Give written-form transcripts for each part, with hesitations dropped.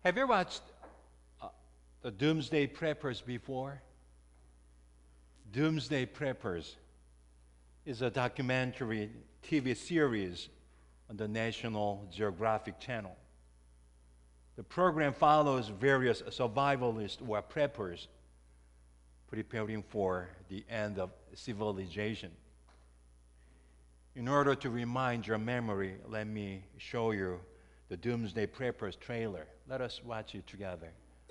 Have you watched the Doomsday Preppers before? Doomsday Preppers is a documentary TV series on the National Geographic Channel. The program follows various survivalists or preppers preparing for the end of civilization. In order to remind your memory, let me show you the Doomsday Preppers trailer. Let us watch it together.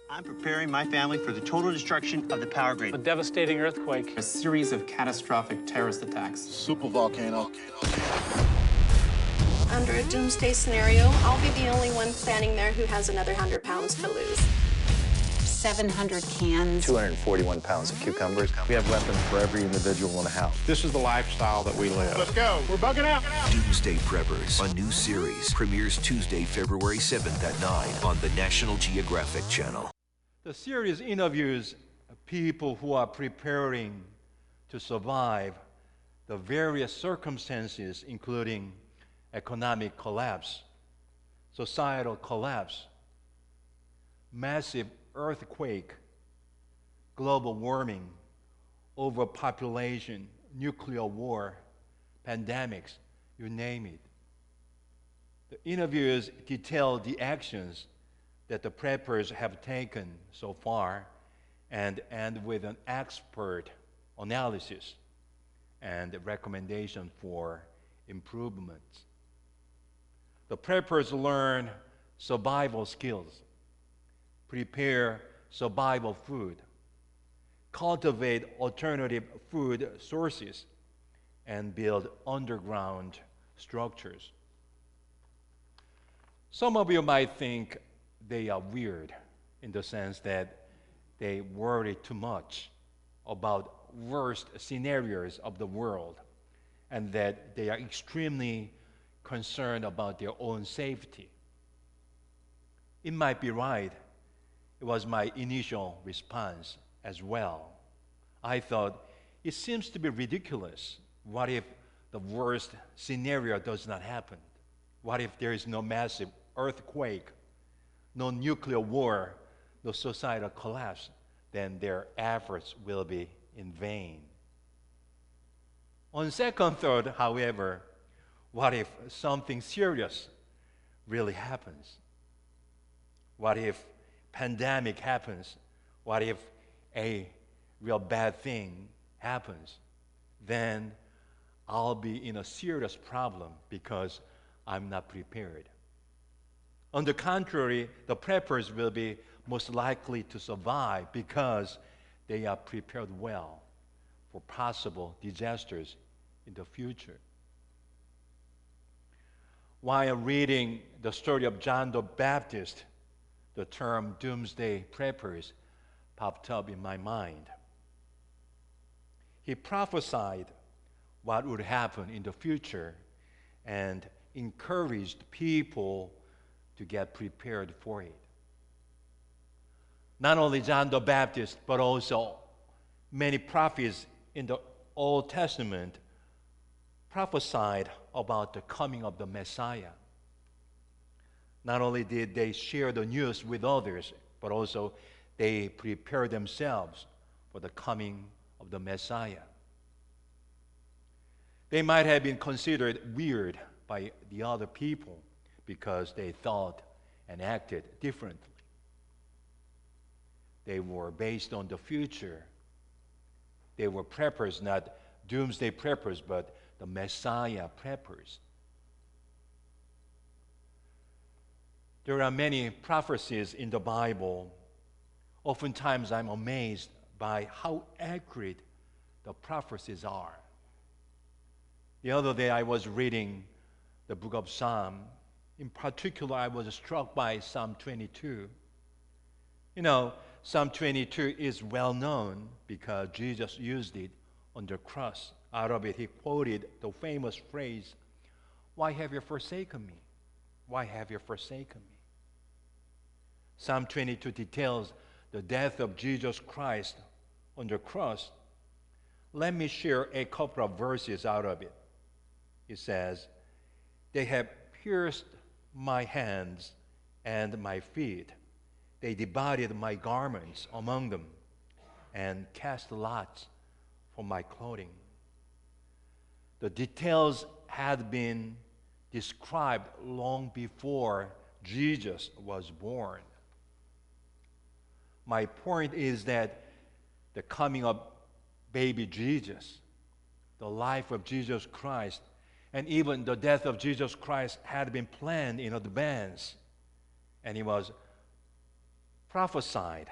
I'm preparing my family for the total destruction of the power grid. A devastating earthquake. A series of catastrophic terrorist attacks. Supervolcano. Under a doomsday scenario, I'll be the only one standing there who has another 100 pounds to lose. 700 cans. 241 pounds of cucumbers. We have weapons for every individual in the house. This is the lifestyle that we live. Let's go. We're bugging out. Doomsday Preppers, a new series, premieres Tuesday, February 7th at 9 on the National Geographic Channel. The series interviews people who are preparing to survive the various circumstances, including economic collapse, societal collapse, massive earthquake, global warming, overpopulation, nuclear war, pandemics, you name it. The interviews detail the actions that the preppers have taken so far and end with an expert analysis and recommendation for improvements. The preppers learn survival skills, prepare survival food, cultivate alternative food sources, and build underground structures. Some of you might think they are weird in the sense that they worry too much about worst scenarios of the world and that they are extremely concerned about their own safety. It might be right. It was my initial response as well. I thought, it seems to be ridiculous. What if the worst scenario does not happen? What if there is no massive earthquake, no nuclear war, no societal collapse? Then their efforts will be in vain. On second thought, however, what if something serious really happens? What if pandemic happens? What if a real bad thing happens? Then I'll be in a serious problem because I'm not prepared. On the contrary, the preppers will be most likely to survive because they are prepared well for possible disasters in the future. While reading the story of John the Baptist, the term doomsday preppers popped up in my mind. He prophesied what would happen in the future and encouraged people to get prepared for it. Not only John the Baptist, but also many prophets in the Old Testament prophesied about the coming of the Messiah. Not only did they share the news with others, but also they prepared themselves for the coming of the Messiah. They might have been considered weird by the other people because they thought and acted differently. They were based on the future. They were preppers, not doomsday preppers, but the Messiah preppers. There are many prophecies in the Bible. Oftentimes I'm amazed by how accurate the prophecies are. The other day I was reading the book of Psalm. In particular, I was struck by Psalm 22. You know, Psalm 22 is well known because Jesus used it on the cross. Out of it, he quoted the famous phrase, "Why have you forsaken me? Why have you forsaken me?" Psalm 22 details the death of Jesus Christ on the cross. Let me share a couple of verses out of it. It says, "They have pierced my hands and my feet, They divided my garments among them and cast lots for my clothing. The details had been described long before Jesus was born. My point is that the coming of baby Jesus, the life of Jesus Christ, and even the death of Jesus Christ had been planned in advance, and it was prophesied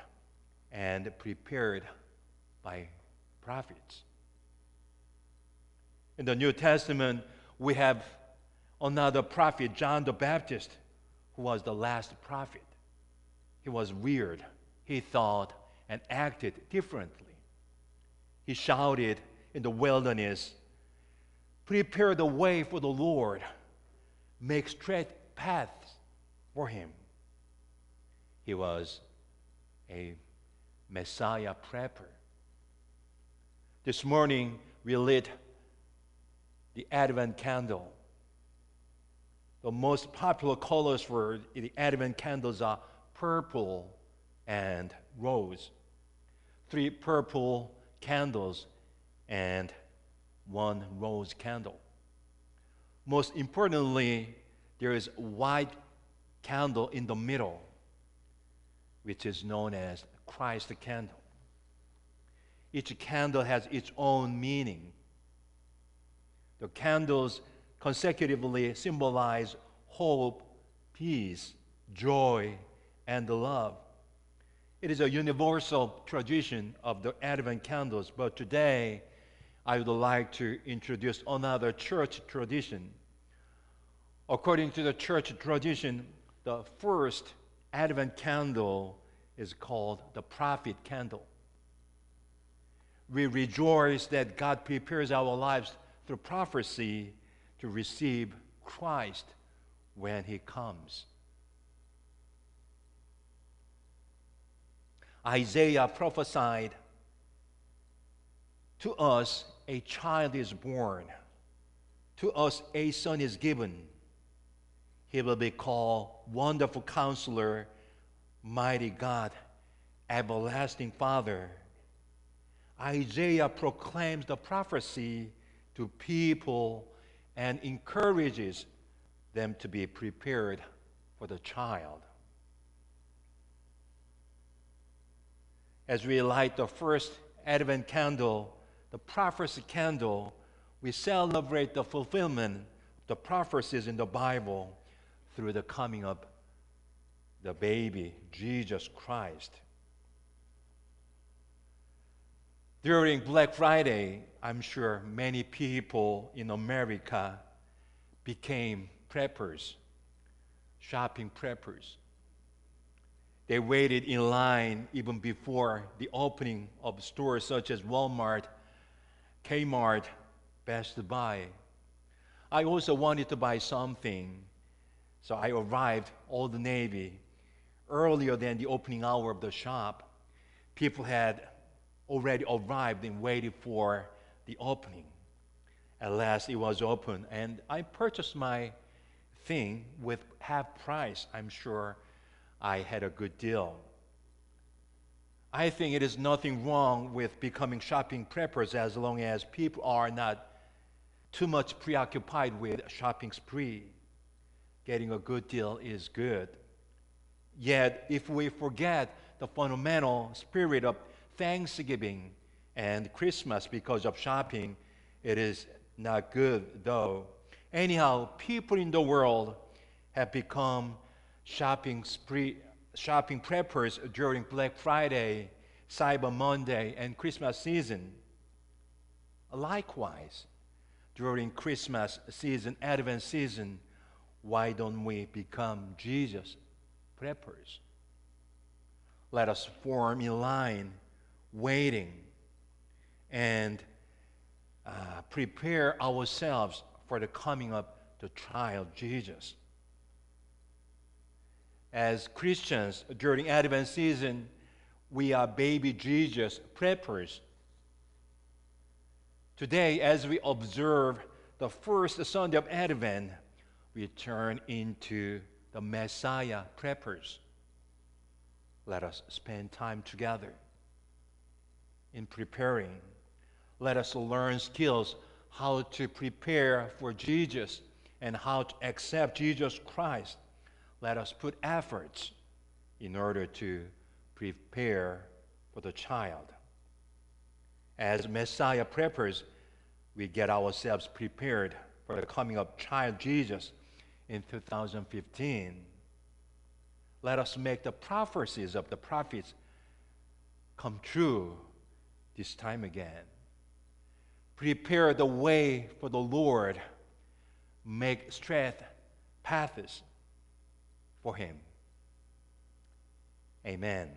and prepared by prophets. In the New Testament, we have another prophet, John the Baptist, who was the last prophet. He was weird. He thought and acted differently. He shouted in the wilderness, "Prepare the way for the Lord. Make straight paths for him." He was a Messiah prepper. This morning, we lit the Advent candle. The most popular colors for the Advent candles are purple and rose. 3 purple candles and 1 rose candle. Most importantly, there is a white candle in the middle, which is known as Christ candle. Each candle has its own meaning. The candles consecutively symbolize hope, peace, joy, and love. It is a universal tradition of the Advent candles, but today I would like to introduce another church tradition. According to the church tradition, the first Advent candle is called the prophet candle. We rejoice that God prepares our lives through prophecy to receive Christ when he comes. Isaiah prophesied, "To us a child is born, to us a son is given. He will be called Wonderful Counselor, Mighty God, Everlasting Father." Isaiah proclaims the prophecy to people and encourages them to be prepared for the child. As we light the first Advent candle, the prophecy candle, we celebrate the fulfillment of the prophecies in the Bible through the coming of the baby, Jesus Christ. During Black Friday, I'm sure many people in America became preppers, shopping preppers. They waited in line even before the opening of stores such as Walmart, Kmart, Best Buy. I also wanted to buy something, so I arrived Old Navy earlier than the opening hour of the shop. People had already arrived and waited for the opening. At last it was open, and I purchased my thing with half price. I'm sure I had a good deal. I think it is nothing wrong with becoming shopping preppers as long as people are not too much preoccupied with shopping spree. Getting a good deal is good. Yet, if we forget the fundamental spirit of Thanksgiving and Christmas because of shopping, it is not good, though. Anyhow, people in the world have become shopping preppers during Black Friday, Cyber Monday, and Christmas season. Likewise, during Christmas season, Advent season, why don't we become Jesus preppers? Let us form in line, waiting, and prepare ourselves for the coming of the child Jesus. As Christians, during Advent season, we are baby Jesus preppers. Today, as we observe the first Sunday of Advent, we turn into the Messiah preppers. Let us spend time together in preparing. Let us learn skills how to prepare for Jesus and how to accept Jesus Christ. Let us put efforts in order to prepare for the child. As Messiah preppers, we get ourselves prepared for the coming of child Jesus in 2015. Let us make the prophecies of the prophets come true this time again. Prepare the way for the Lord. Make straight paths for him. Amen.